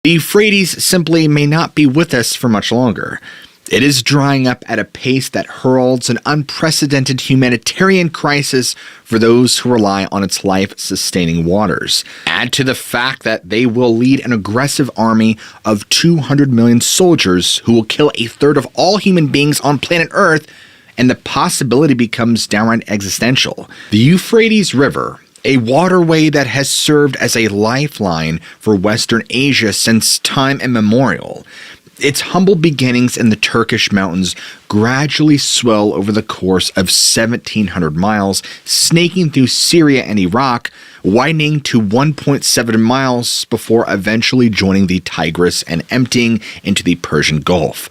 The Euphrates simply may not be with us for much longer. It is drying up at a pace that heralds an unprecedented humanitarian crisis for those who rely on its life-sustaining waters. Add to the fact that they will lead an aggressive army of 200 million soldiers who will kill a third of all human beings on planet Earth, and the possibility becomes downright existential. The Euphrates River, a waterway that has served as a lifeline for Western Asia since time immemorial. Its humble beginnings in the Turkish mountains gradually swell over the course of 1,700 miles, snaking through Syria and Iraq, widening to 1.7 miles before eventually joining the Tigris and emptying into the Persian Gulf.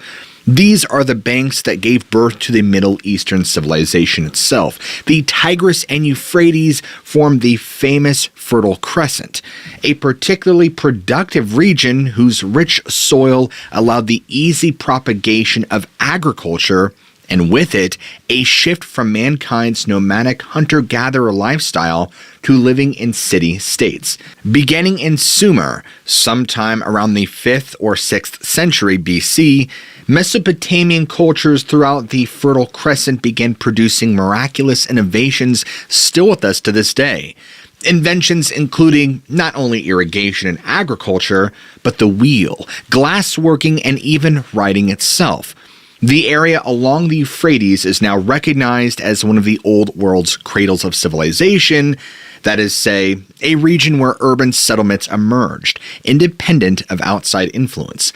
These are the banks that gave birth to the Middle Eastern civilization itself. The Tigris and Euphrates form the famous Fertile Crescent, a particularly productive region whose rich soil allowed the easy propagation of agriculture, and with it, a shift from mankind's nomadic hunter-gatherer lifestyle to living in city-states. Beginning in Sumer, sometime around the 5th or 6th century BC, Mesopotamian cultures throughout the Fertile Crescent began producing miraculous innovations still with us to this day. Inventions including not only irrigation and agriculture, but the wheel, glassworking, and even writing itself. The area along the Euphrates is now recognized as one of the Old World's cradles of civilization, that is, say, a region where urban settlements emerged, independent of outside influence.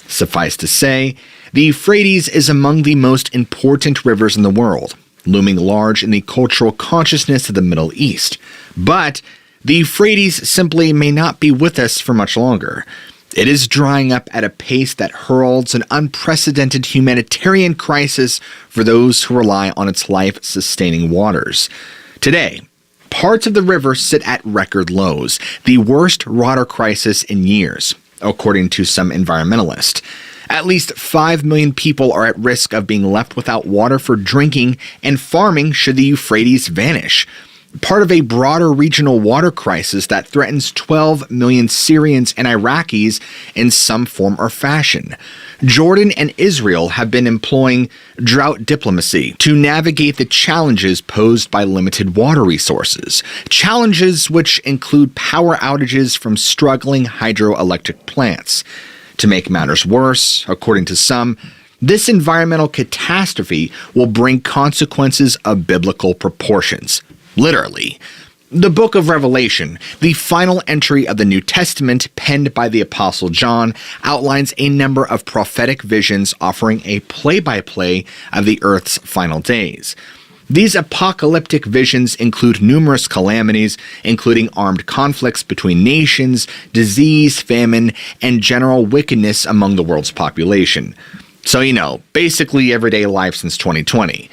Suffice to say, the Euphrates is among the most important rivers in the world, looming large in the cultural consciousness of the Middle East. But the Euphrates simply may not be with us for much longer. It is drying up at a pace that heralds an unprecedented humanitarian crisis for those who rely on its life-sustaining waters. Today, parts of the river sit at record lows, the worst water crisis in years, according to some environmentalists. At least 5 million people are at risk of being left without water for drinking and farming should the Euphrates vanish. Part of a broader regional water crisis that threatens 12 million Syrians and Iraqis in some form or fashion. Jordan and Israel have been employing drought diplomacy to navigate the challenges posed by limited water resources, challenges which include power outages from struggling hydroelectric plants. To make matters worse, according to some, this environmental catastrophe will bring consequences of biblical proportions. Literally. The book of Revelation, the final entry of the New Testament penned by the Apostle John, outlines a number of prophetic visions offering a play-by-play of the earth's final days. These apocalyptic visions include numerous calamities, including armed conflicts between nations, disease, famine, and general wickedness among the world's population. So, basically everyday life since 2020.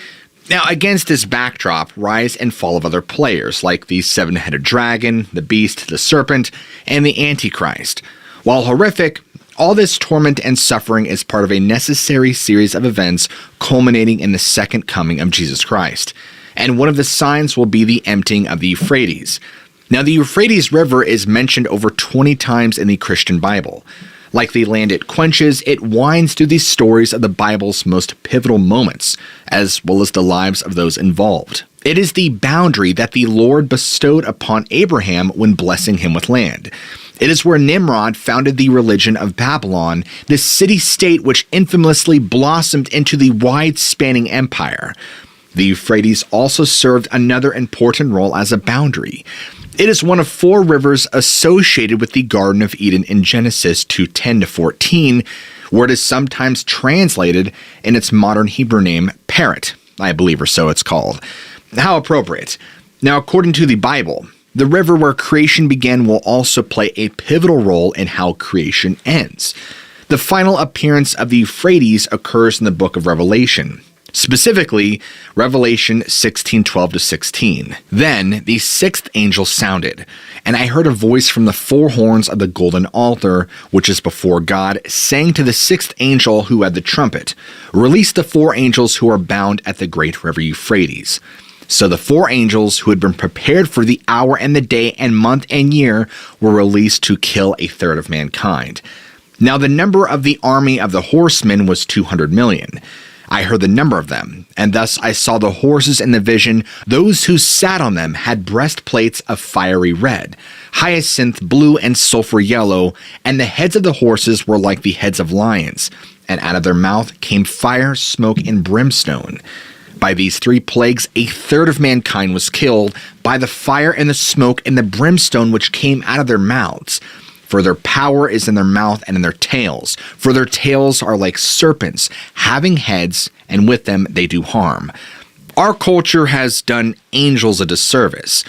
Now, against this backdrop, rise and fall of other players like the seven-headed dragon, the beast, the serpent, and the Antichrist. While horrific, all this torment and suffering is part of a necessary series of events culminating in the second coming of Jesus Christ. And one of the signs will be the emptying of the Euphrates. Now, the Euphrates River is mentioned over 20 times in the Christian Bible. Like the land it quenches, it winds through the stories of the Bible's most pivotal moments, as well as the lives of those involved. It is the boundary that the Lord bestowed upon Abraham when blessing him with land. It is where Nimrod founded the religion of Babylon, the city-state which infamously blossomed into the wide-spanning empire. The Euphrates also served another important role as a boundary. It is one of 4 rivers associated with the Garden of Eden in Genesis 2:10-14, where it is sometimes translated in its modern Hebrew name, Parat, I believe, or so it's called. How appropriate. Now, according to the Bible, the river where creation began will also play a pivotal role in how creation ends. The final appearance of the Euphrates occurs in the book of Revelation. Specifically, Revelation 16:12-16. Then the 6th angel sounded, and I heard a voice from the 4 horns of the golden altar, which is before God, saying to the 6th angel who had the trumpet, "Release the 4 angels who are bound at the great river Euphrates." So the 4 angels who had been prepared for the hour and the day and month and year were released to kill a third of mankind. Now the number of the army of the horsemen was 200 million. I heard the number of them, and thus I saw the horses in the vision. Those who sat on them had breastplates of fiery red, hyacinth blue and sulfur yellow, and the heads of the horses were like the heads of lions, and out of their mouth came fire, smoke, and brimstone. By these 3 plagues, a third of mankind was killed by the fire and the smoke and the brimstone which came out of their mouths. For their power is in their mouth and in their tails. For their tails are like serpents, having heads, and with them they do harm. Our culture has done angels a disservice.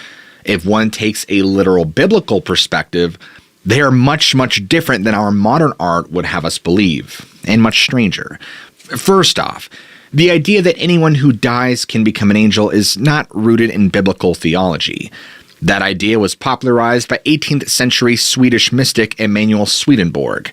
If one takes a literal biblical perspective, they are much, much different than our modern art would have us believe, and much stranger. First off, the idea that anyone who dies can become an angel is not rooted in biblical theology. That idea was popularized by 18th century Swedish mystic Emanuel Swedenborg.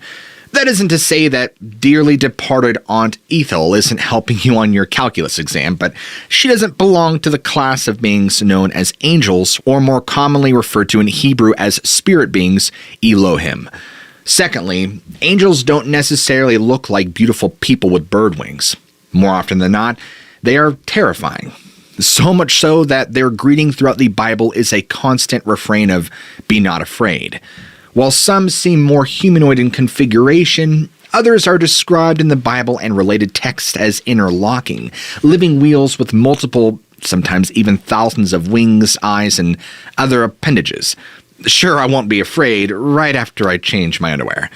That isn't to say that dearly departed Aunt Ethel isn't helping you on your calculus exam, but she doesn't belong to the class of beings known as angels, or more commonly referred to in Hebrew as spirit beings, Elohim. Secondly, angels don't necessarily look like beautiful people with bird wings. More often than not, they are terrifying. So much so that their greeting throughout the Bible is a constant refrain of, "Be not afraid." While some seem more humanoid in configuration, others are described in the Bible and related texts as interlocking, living wheels with multiple, sometimes even thousands of wings, eyes, and other appendages. Sure, I won't be afraid right after I change my underwear.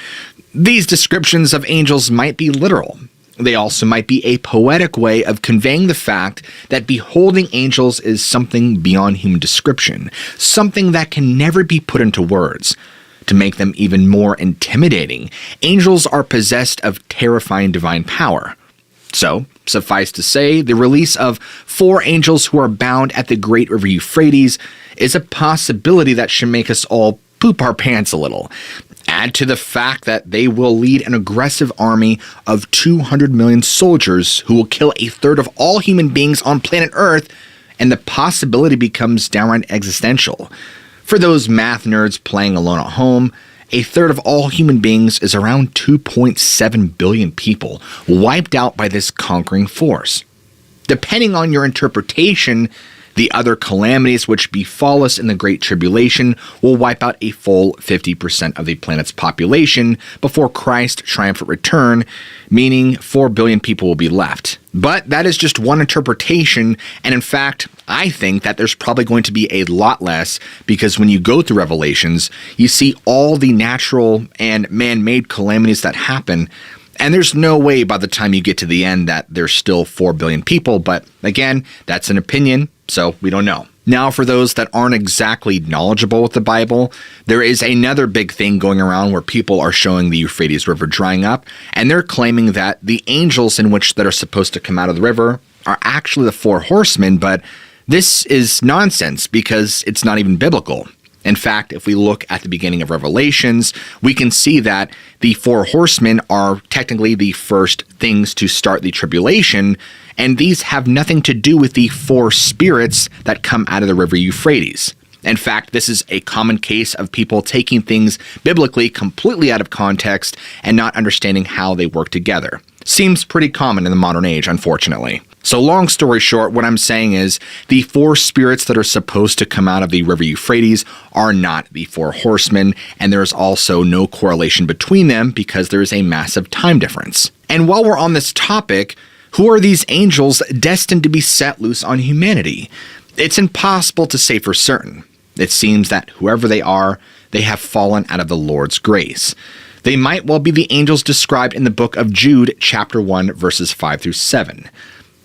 These descriptions of angels might be literal. They also might be a poetic way of conveying the fact that beholding angels is something beyond human description, something that can never be put into words. To make them even more intimidating, angels are possessed of terrifying divine power. So, suffice to say, the release of 4 angels who are bound at the great river Euphrates is a possibility that should make us all poop our pants a little. Add to the fact that they will lead an aggressive army of 200 million soldiers who will kill a third of all human beings on planet Earth, and the possibility becomes downright existential. For those math nerds playing alone at home, a third of all human beings is around 2.7 billion people wiped out by this conquering force. Depending on your interpretation, the other calamities which befall us in the Great Tribulation will wipe out a full 50% of the planet's population before Christ's triumphant return, meaning 4 billion people will be left. But that is just one interpretation, and in fact, I think that there's probably going to be a lot less, because when you go through Revelations, you see all the natural and man-made calamities that happen. And there's no way by the time you get to the end that there's still 4 billion people, but again, that's an opinion, so we don't know. Now, for those that aren't exactly knowledgeable with the Bible, there is another big thing going around where people are showing the Euphrates River drying up, and they're claiming that the angels in which that are supposed to come out of the river are actually the 4 horsemen, but this is nonsense because it's not even biblical. In fact, if we look at the beginning of Revelations, we can see that the 4 horsemen are technically the first things to start the tribulation, and these have nothing to do with the 4 spirits that come out of the river Euphrates. In fact, this is a common case of people taking things biblically completely out of context and not understanding how they work together. Seems pretty common in the modern age, unfortunately. So long story short, what I'm saying is the 4 spirits that are supposed to come out of the river Euphrates are not the 4 horsemen, and there is also no correlation between them because there is a massive time difference. And while we're on this topic, who are these angels destined to be set loose on humanity? It's impossible to say for certain. It seems that whoever they are, they have fallen out of the Lord's grace. They might well be the angels described in the book of Jude, chapter 1, verses 5 through 7.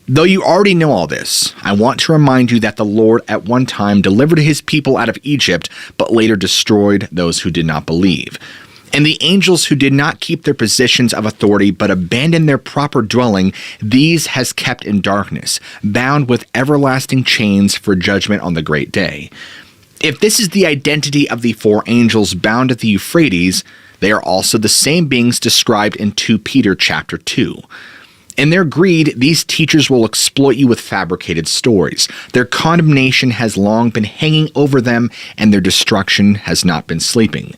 Though you already know all this, I want to remind you that the Lord at one time delivered his people out of Egypt, but later destroyed those who did not believe. And the angels who did not keep their positions of authority but abandoned their proper dwelling, these has kept in darkness, bound with everlasting chains for judgment on the great day. If this is the identity of the 4 angels bound at the Euphrates, they are also the same beings described in 2 Peter chapter 2. In their greed, these teachers will exploit you with fabricated stories. Their condemnation has long been hanging over them, and their destruction has not been sleeping.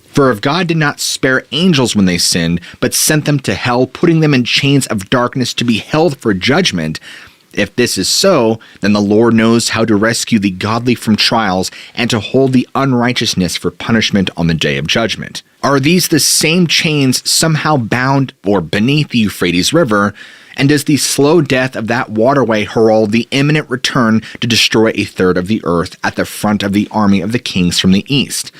For if God did not spare angels when they sinned, but sent them to hell, putting them in chains of darkness to be held for judgment, if this is so, then the Lord knows how to rescue the godly from trials and to hold the unrighteousness for punishment on the day of judgment. Are these the same chains somehow bound or beneath the Euphrates River? And does the slow death of that waterway herald the imminent return to destroy a third of the earth at the front of the army of the kings from the east?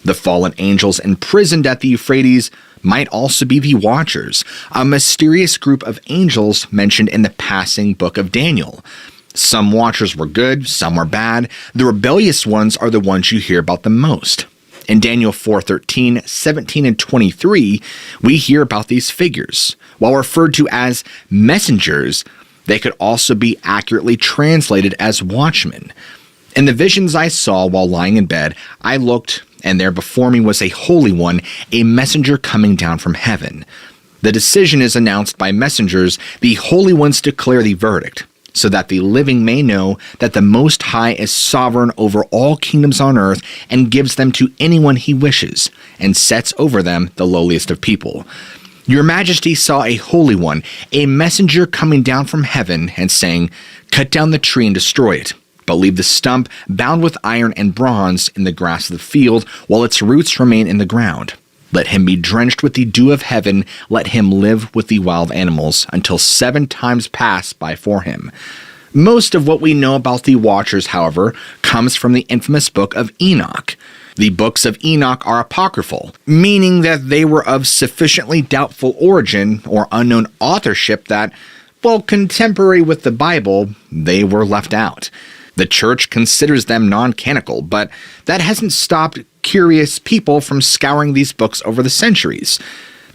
The fallen angels imprisoned at the Euphrates might also be the Watchers, a mysterious group of angels mentioned in the passing book of Daniel. Some Watchers were good, some were bad. The rebellious ones are the ones you hear about the most. In Daniel 4:13, 17, and 23, we hear about these figures. While referred to as messengers, they could also be accurately translated as watchmen. In the visions I saw while lying in bed, I looked, and there before me was a holy one, a messenger coming down from heaven. The decision is announced by messengers. The holy ones declare the verdict, so that the living may know that the Most High is sovereign over all kingdoms on earth and gives them to anyone he wishes, and sets over them the lowliest of people. Your Majesty saw a holy one, a messenger coming down from heaven, and saying, "Cut down the tree and destroy it, but leave the stump bound with iron and bronze in the grass of the field, while its roots remain in the ground. Let him be drenched with the dew of heaven, let him live with the wild animals, until 7 times pass by for him." Most of what we know about the Watchers, however, comes from the infamous book of Enoch. The books of Enoch are apocryphal, meaning that they were of sufficiently doubtful origin or unknown authorship that, while contemporary with the Bible, they were left out. The church considers them non-canonical, but that hasn't stopped curious people from scouring these books over the centuries.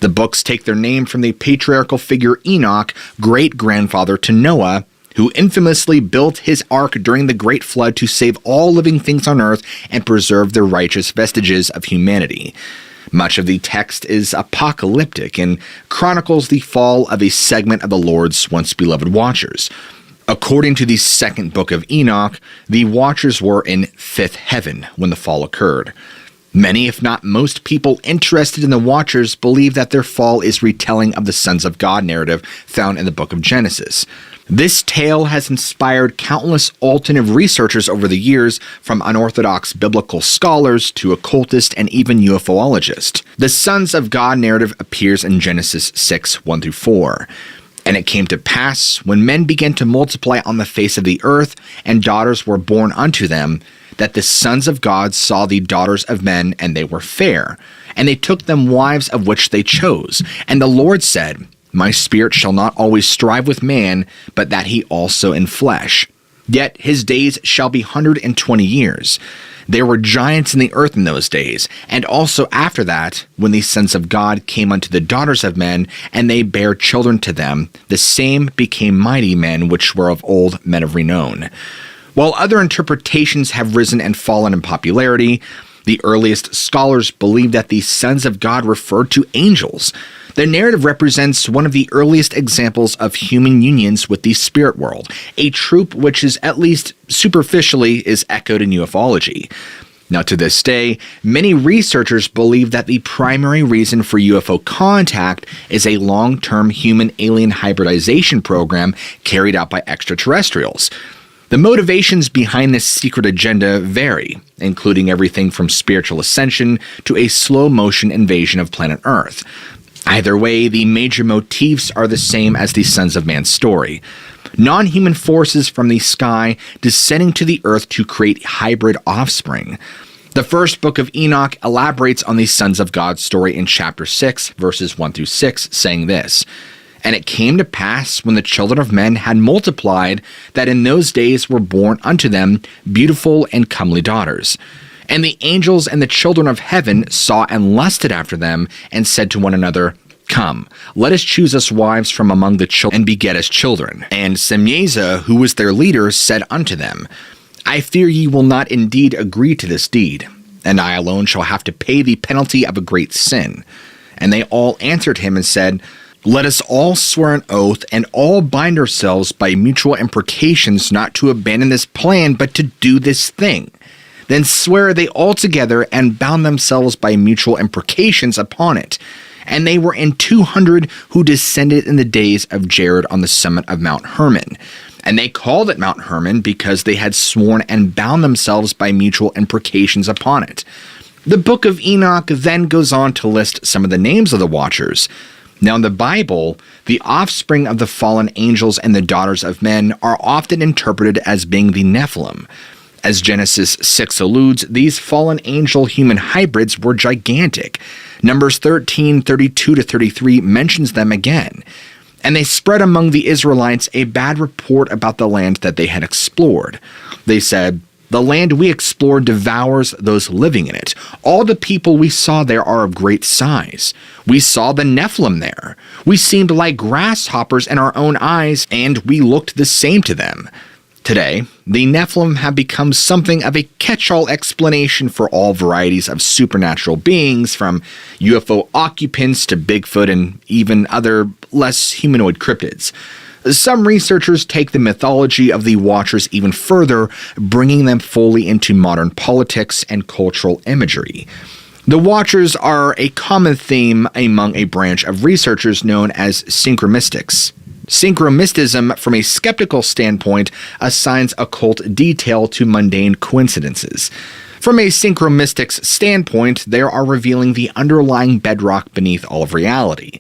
The books take their name from the patriarchal figure Enoch, great-grandfather to Noah, who infamously built his ark during the Great Flood to save all living things on earth and preserve the righteous vestiges of humanity. Much of the text is apocalyptic and chronicles the fall of a segment of the Lord's once beloved Watchers. According to the second book of Enoch, the Watchers were in 5th heaven when the fall occurred. Many, if not most people interested in the Watchers believe that their fall is retelling of the Sons of God narrative found in the book of Genesis. This tale has inspired countless alternative researchers over the years, from unorthodox biblical scholars to occultists and even UFOologists. The Sons of God narrative appears in Genesis 6:1-4. "And it came to pass, when men began to multiply on the face of the earth, and daughters were born unto them, that the sons of God saw the daughters of men, and they were fair. And they took them wives of which they chose. And the Lord said, My spirit shall not always strive with man, but that he also in flesh. Yet his days shall be 120 years. There were giants in the earth in those days, and also after that, when the sons of God came unto the daughters of men, and they bare children to them, the same became mighty men which were of old, men of renown." While other interpretations have risen and fallen in popularity, the earliest scholars believe that the sons of God referred to angels. The narrative represents one of the earliest examples of human unions with the spirit world, a trope which is, at least superficially, is echoed in ufology. Now, to this day, many researchers believe that the primary reason for UFO contact is a long-term human-alien hybridization program carried out by extraterrestrials. The motivations behind this secret agenda vary, including everything from spiritual ascension to a slow-motion invasion of planet Earth. Either way, the major motifs are the same as the Sons of Man's story. Non-human forces from the sky descending to the earth to create hybrid offspring. The first book of Enoch elaborates on the Sons of God story in chapter 6, verses 1-6, saying this, "And it came to pass, when the children of men had multiplied, that in those days were born unto them beautiful and comely daughters. And the angels and the children of heaven saw and lusted after them, and said to one another, Come, let us choose us wives from among the children, and beget us children. And Semyaza, who was their leader, said unto them, I fear ye will not indeed agree to this deed, and I alone shall have to pay the penalty of a great sin. And they all answered him and said, Let us all swear an oath and all bind ourselves by mutual imprecations not to abandon this plan, but to do this thing. Then swear they all together and bound themselves by mutual imprecations upon it. And they were in 200 who descended in the days of Jared on the summit of Mount Hermon. And they called it Mount Hermon because they had sworn and bound themselves by mutual imprecations upon it. The book of Enoch then goes on to list some of the names of the Watchers. Now in the Bible, the offspring of the fallen angels and the daughters of men are often interpreted as being the Nephilim. As Genesis 6 alludes, these fallen angel-human hybrids were gigantic. Numbers 13:32-33 mentions them again. And they spread among the Israelites a bad report about the land that they had explored. They said, "The land we explored devours those living in it. All the people we saw there are of great size. We saw the Nephilim there. We seemed like grasshoppers in our own eyes, and we looked the same to them." Today, the Nephilim have become something of a catch-all explanation for all varieties of supernatural beings, from UFO occupants to Bigfoot and even other less humanoid cryptids. Some researchers take the mythology of the Watchers even further, bringing them fully into modern politics and cultural imagery. The Watchers are a common theme among a branch of researchers known as synchromystics. Synchromystism, from a skeptical standpoint, assigns occult detail to mundane coincidences. From a synchromystic's standpoint, they are revealing the underlying bedrock beneath all of reality.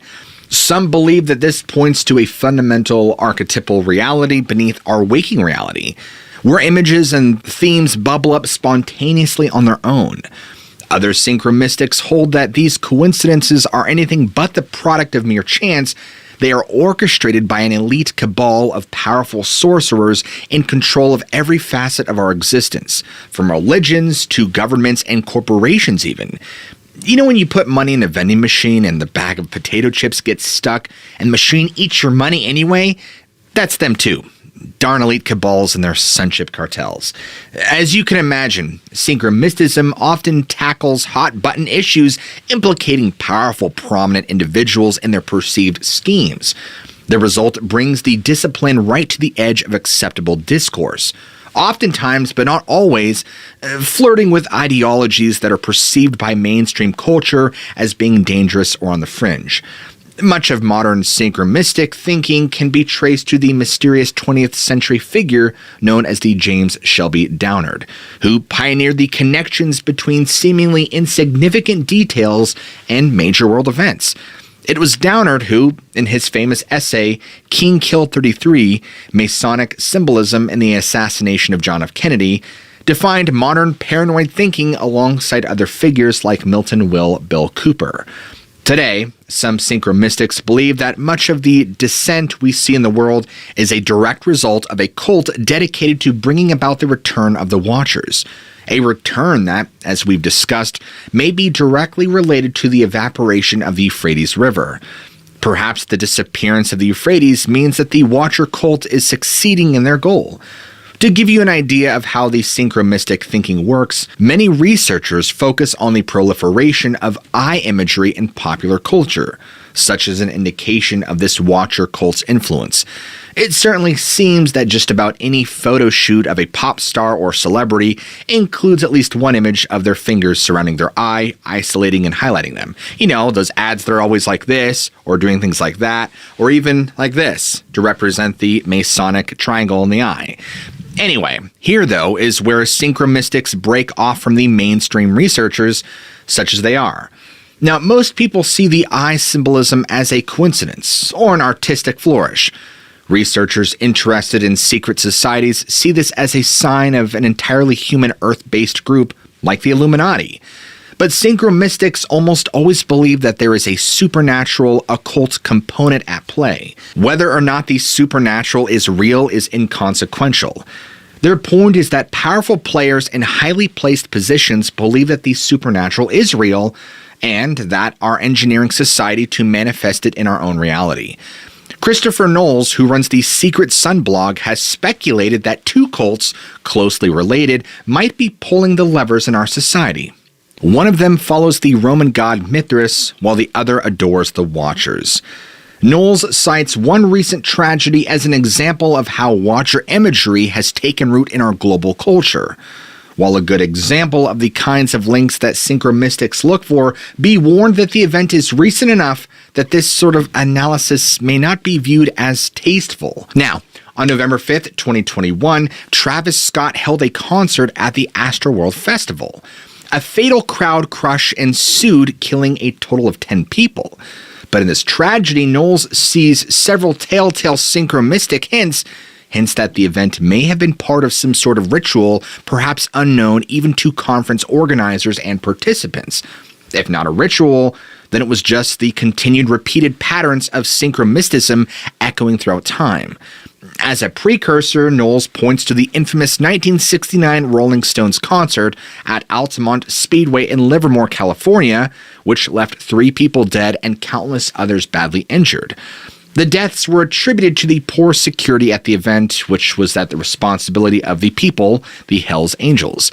Some believe that this points to a fundamental archetypal reality beneath our waking reality, where images and themes bubble up spontaneously on their own. Other synchromystics hold that these coincidences are anything but the product of mere chance. They are orchestrated by an elite cabal of powerful sorcerers in control of every facet of our existence, from religions to governments and corporations even. You know when you put money in a vending machine and the bag of potato chips gets stuck and the machine eats your money anyway? That's them too. Darn elite cabals and their sonship cartels. As you can imagine, synchromystism often tackles hot-button issues implicating powerful, prominent individuals and their perceived schemes. The result brings the discipline right to the edge of acceptable discourse, oftentimes, but not always, flirting with ideologies that are perceived by mainstream culture as being dangerous or on the fringe. Much of modern synchromystic thinking can be traced to the mysterious 20th century figure known as the James Shelby Downard, who pioneered the connections between seemingly insignificant details and major world events. It was Downard who, in his famous essay, King Kill 33, Masonic Symbolism in the Assassination of John F. Kennedy, defined modern paranoid thinking alongside other figures like Milton Will Bill Cooper. Today, some synchromystics believe that much of the dissent we see in the world is a direct result of a cult dedicated to bringing about the return of the Watchers. A return that, as we've discussed, may be directly related to the evaporation of the Euphrates River. Perhaps the disappearance of the Euphrates means that the Watcher cult is succeeding in their goal. To give you an idea of how the synchromystic thinking works, many researchers focus on the proliferation of eye imagery in popular culture, such as an indication of this Watcher cult's influence. It certainly seems that just about any photo shoot of a pop star or celebrity includes at least one image of their fingers surrounding their eye, isolating and highlighting them. You know, those ads that are always like this, or doing things like that, or even like this, to represent the Masonic triangle in the eye. Anyway, here though is where synchromystics break off from the mainstream researchers, such as they are. Now, most people see the eye symbolism as a coincidence, or an artistic flourish. Researchers interested in secret societies see this as a sign of an entirely human Earth-based group like the Illuminati. But synchromystics almost always believe that there is a supernatural occult component at play. Whether or not the supernatural is real is inconsequential. Their point is that powerful players in highly placed positions believe that the supernatural is real and that are engineering society to manifest it in our own reality. Christopher Knowles, who runs the Secret Sun blog, has speculated that two cults, closely related, might be pulling the levers in our society. One of them follows the Roman god Mithras, while the other adores the Watchers. Knowles cites one recent tragedy as an example of how watcher imagery has taken root in our global culture. While a good example of the kinds of links that synchromystics look for, be warned that the event is recent enough that this sort of analysis may not be viewed as tasteful. Now, on November 5th, 2021, Travis Scott held a concert at the Astroworld Festival. A fatal crowd crush ensued, killing a total of 10 people. But in this tragedy, Knowles sees several telltale synchromystic hints that the event may have been part of some sort of ritual, perhaps unknown even to conference organizers and participants. If not a ritual, then it was just the continued repeated patterns of synchromysticism echoing throughout time. As a precursor, Knowles points to the infamous 1969 Rolling Stones concert at Altamont Speedway in Livermore, California, which left 3 people dead and countless others badly injured. The deaths were attributed to the poor security at the event, which was at the responsibility of the people, the Hells Angels.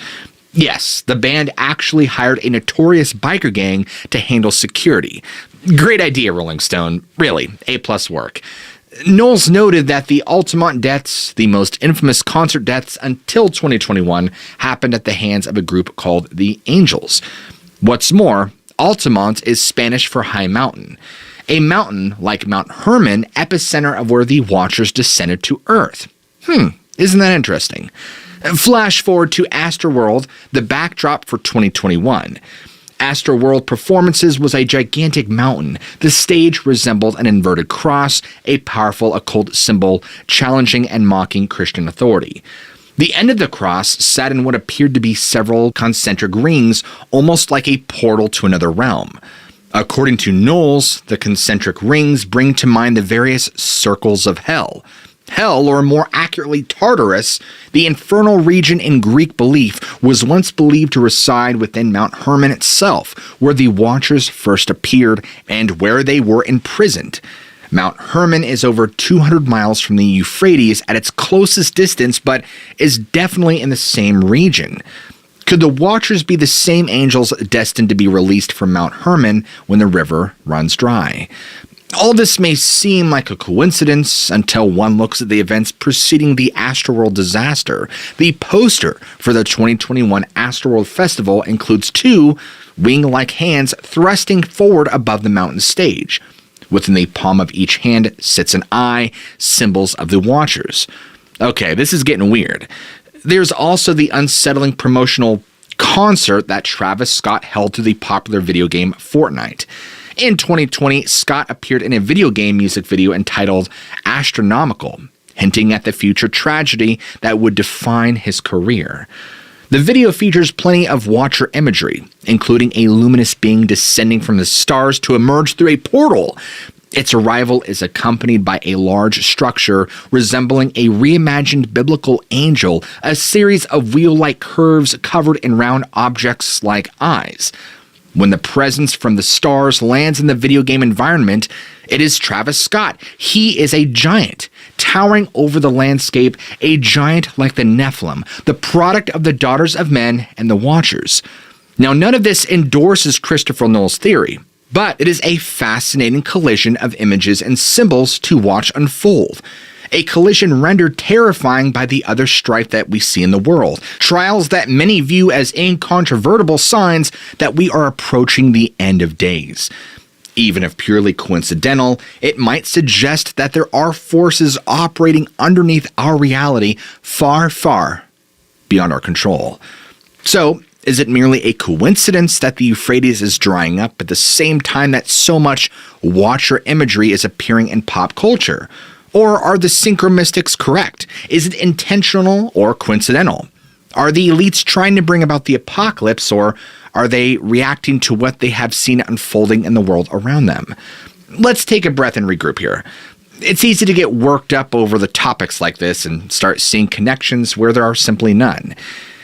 Yes, the band actually hired a notorious biker gang to handle security. Great idea, Rolling Stone. Really, A+ work. Knowles noted that the Altamont deaths, the most infamous concert deaths until 2021, happened at the hands of a group called the Angels. What's more, Altamont is Spanish for high mountain. A mountain like Mount Hermon, epicenter of where the Watchers descended to Earth. Isn't that interesting? Flash forward to Astroworld, the backdrop for 2021. Astroworld Performances was a gigantic mountain. The stage resembled an inverted cross, a powerful occult symbol challenging and mocking Christian authority. The end of the cross sat in what appeared to be several concentric rings, almost like a portal to another realm. According to Knowles, the concentric rings bring to mind the various circles of hell. Hell, or more accurately Tartarus, the infernal region in Greek belief, was once believed to reside within Mount Hermon itself, where the Watchers first appeared and where they were imprisoned. Mount Hermon is over 200 miles from the Euphrates at its closest distance, but is definitely in the same region. Could the Watchers be the same angels destined to be released from Mount Hermon when the river runs dry? All this may seem like a coincidence until one looks at the events preceding the Astroworld disaster. The poster for the 2021 Astroworld Festival includes 2 wing-like hands thrusting forward above the mountain stage. Within the palm of each hand sits an eye, symbols of the Watchers. Okay, this is getting weird. There's also the unsettling promotional concert that Travis Scott held to the popular video game Fortnite. In 2020, Scott appeared in a video game music video entitled Astronomical, hinting at the future tragedy that would define his career. The video features plenty of Watcher imagery, including a luminous being descending from the stars to emerge through a portal. Its arrival is accompanied by a large structure resembling a reimagined biblical angel, a series of wheel-like curves covered in round objects like eyes. When the presence from the stars lands in the video game environment, it is Travis Scott. He is a giant, towering over the landscape, a giant like the Nephilim, the product of the daughters of men and the Watchers. Now, none of this endorses Christopher Knowles' theory, but it is a fascinating collision of images and symbols to watch unfold. A collision rendered terrifying by the other strife that we see in the world. Trials that many view as incontrovertible signs that we are approaching the end of days. Even if purely coincidental, it might suggest that there are forces operating underneath our reality far, far beyond our control. So, is it merely a coincidence that the Euphrates is drying up at the same time that so much Watcher imagery is appearing in pop culture? Or are the synchromystics correct? Is it intentional or coincidental? Are the elites trying to bring about the apocalypse, or are they reacting to what they have seen unfolding in the world around them? Let's take a breath and regroup here. It's easy to get worked up over the topics like this and start seeing connections where there are simply none.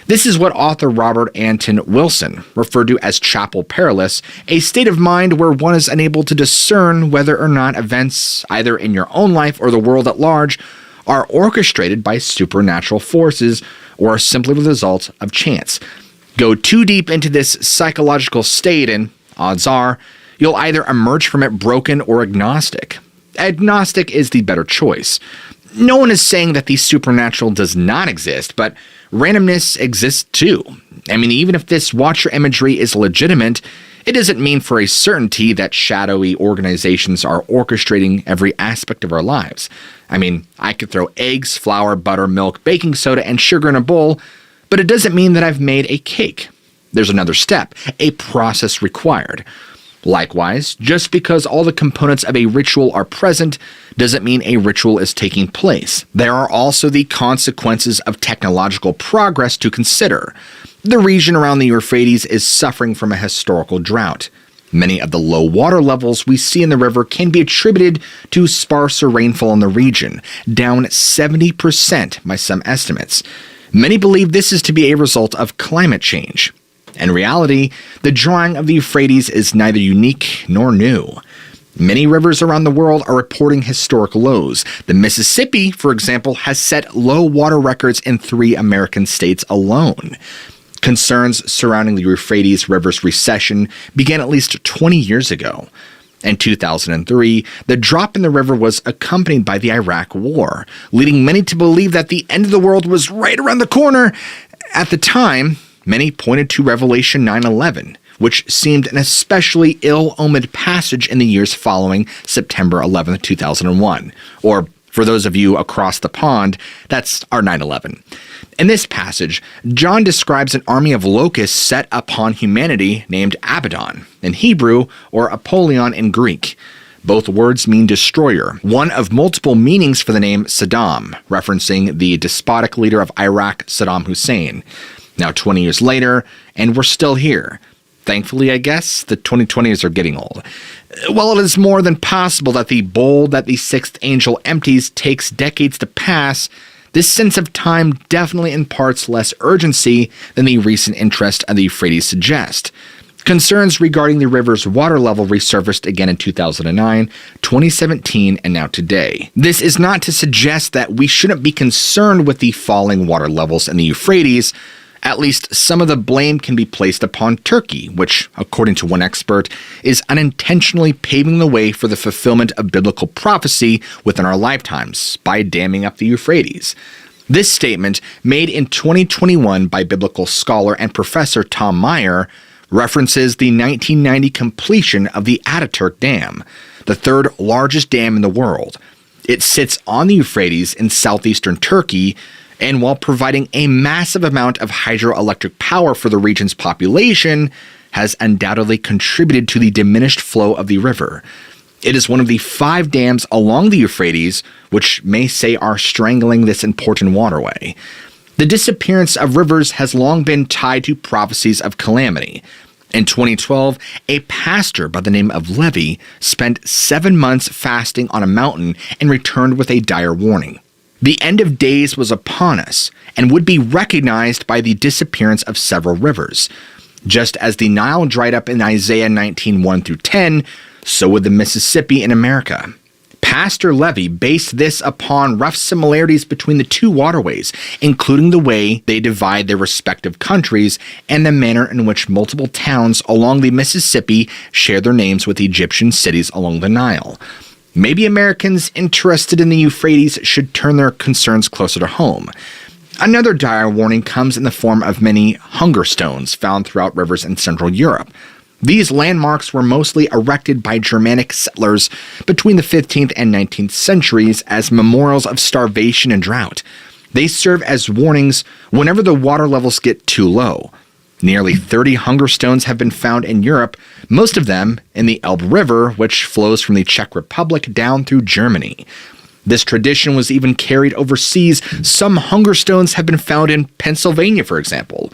This is what author Robert Anton Wilson referred to as chapel perilous, a state of mind where one is unable to discern whether or not events, either in your own life or the world at large, are orchestrated by supernatural forces or are simply the result of chance. Go too deep into this psychological state and, odds are, you'll either emerge from it broken or agnostic. Agnostic is the better choice. No one is saying that the supernatural does not exist, but randomness exists too. I mean, even if this watcher imagery is legitimate, it doesn't mean for a certainty that shadowy organizations are orchestrating every aspect of our lives. I mean, I could throw eggs, flour, butter, milk, baking soda, and sugar in a bowl, but it doesn't mean that I've made a cake. There's another step, a process required. Likewise, just because all the components of a ritual are present doesn't mean a ritual is taking place. There are also the consequences of technological progress to consider. The region around the Euphrates is suffering from a historical drought. Many of the low water levels we see in the river can be attributed to sparser rainfall in the region, down 70% by some estimates. Many believe this is to be a result of climate change. In reality, the drying of the Euphrates is neither unique nor new. Many rivers around the world are reporting historic lows. The Mississippi, for example, has set low water records in 3 American states alone. Concerns surrounding the Euphrates River's recession began at least 20 years ago. In 2003, the drop in the river was accompanied by the Iraq War, leading many to believe that the end of the world was right around the corner. At the time, many pointed to Revelation 9:11, which seemed an especially ill-omened passage in the years following September 11, 2001. Or, for those of you across the pond, that's our 9/11. In this passage, John describes an army of locusts set upon humanity named Abaddon in Hebrew or Apollyon in Greek. Both words mean destroyer, one of multiple meanings for the name Saddam, referencing the despotic leader of Iraq, Saddam Hussein. Now 20 years later, and we're still here. Thankfully, I guess, the 2020s are getting old. While it is more than possible that the bowl that the sixth angel empties takes decades to pass, this sense of time definitely imparts less urgency than the recent interest of the Euphrates suggest. Concerns regarding the river's water level resurfaced again in 2009, 2017, and now today. This is not to suggest that we shouldn't be concerned with the falling water levels in the Euphrates. At least some of the blame can be placed upon Turkey, which, according to one expert, is unintentionally paving the way for the fulfillment of biblical prophecy within our lifetimes by damming up the Euphrates. This statement, made in 2021 by biblical scholar and professor Tom Meyer, references the 1990 completion of the Ataturk Dam, the third largest dam in the world. It sits on the Euphrates in southeastern Turkey, and while providing a massive amount of hydroelectric power for the region's population, has undoubtedly contributed to the diminished flow of the river. It is one of the 5 dams along the Euphrates which may say are strangling this important waterway. The disappearance of rivers has long been tied to prophecies of calamity. In 2012, a pastor by the name of Levi spent 7 months fasting on a mountain and returned with a dire warning. The end of days was upon us and would be recognized by the disappearance of several rivers. Just as the Nile dried up in Isaiah 19:1-10, so would the Mississippi in America. Pastor Levy based this upon rough similarities between the 2 waterways, including the way they divide their respective countries and the manner in which multiple towns along the Mississippi share their names with Egyptian cities along the Nile. Maybe Americans interested in the Euphrates should turn their concerns closer to home. Another dire warning comes in the form of many hunger stones found throughout rivers in Central Europe. These landmarks were mostly erected by Germanic settlers between the 15th and 19th centuries as memorials of starvation and drought. They serve as warnings whenever the water levels get too low. Nearly 30 hunger stones have been found in Europe, most of them in the Elbe River, which flows from the Czech Republic down through Germany. This tradition was even carried overseas. Some hunger stones have been found in Pennsylvania, for example.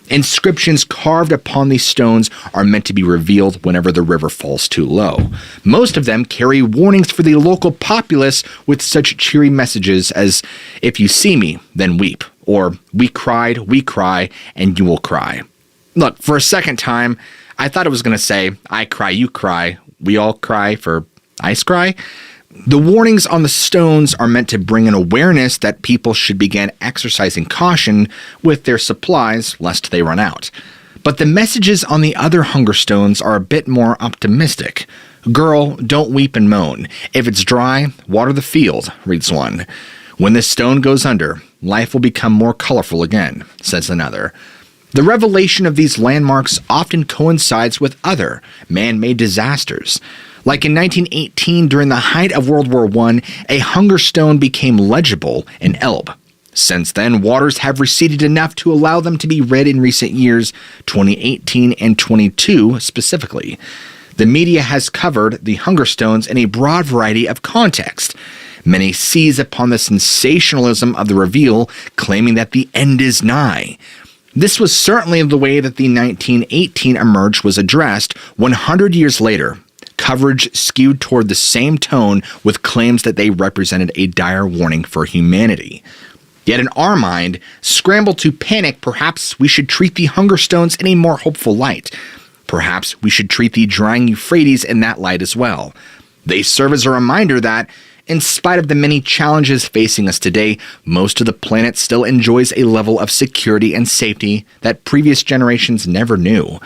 Inscriptions carved upon these stones are meant to be revealed whenever the river falls too low. Most of them carry warnings for the local populace with such cheery messages as, "If you see me, then weep," or we cry, and you will cry." Look, for a second time, I thought it was going to say, "I cry, you cry, we all cry for ice cry." The warnings on the stones are meant to bring an awareness that people should begin exercising caution with their supplies lest they run out. But the messages on the other hunger stones are a bit more optimistic. Girl, don't weep and moan. If it's dry, water the field, reads one. When this stone goes under, life will become more colorful again, says another. The revelation of these landmarks often coincides with other man-made disasters. Like in 1918, during the height of World War I, a hunger stone became legible in Elbe. Since then, waters have receded enough to allow them to be read in recent years, 2018 and 22 specifically. The media has covered the hunger stones in a broad variety of contexts. Many seize upon the sensationalism of the reveal, claiming that the end is nigh. This was certainly the way that the 1918 emerge was addressed. 100 years later, coverage skewed toward the same tone with claims that they represented a dire warning for humanity. Yet in our mind, scrambled to panic, perhaps we should treat the hunger stones in a more hopeful light. Perhaps we should treat the drying euphrates in that light as well. They serve as a reminder that, in spite of the many challenges facing us today, most of the planet still enjoys a level of security and safety that previous generations never knew.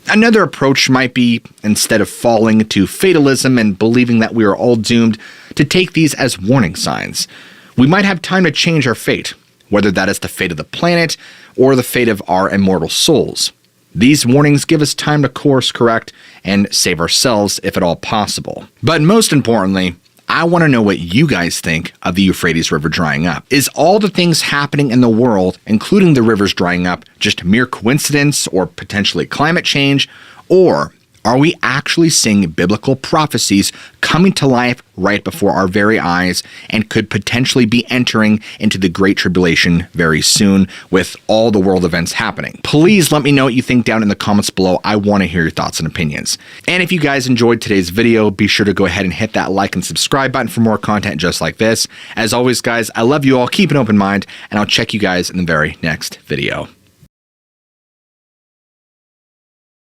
Another approach might be, instead of falling to fatalism and believing that we are all doomed, to take these as warning signs. We might have time to change our fate, whether that is the fate of the planet or the fate of our immortal souls. These warnings give us time to course correct and save ourselves if at all possible. But most importantly, I want to know what you guys think of the Euphrates River drying up. Is all the things happening in the world, including the rivers drying up, just mere coincidence or potentially climate change? Or are we actually seeing biblical prophecies coming to life right before our very eyes and could potentially be entering into the Great Tribulation very soon with all the world events happening? Please let me know what you think down in the comments below. I want to hear your thoughts and opinions. And if you guys enjoyed today's video, be sure to go ahead and hit that like and subscribe button for more content just like this. As always, guys, I love you all. Keep an open mind, and I'll check you guys in the very next video.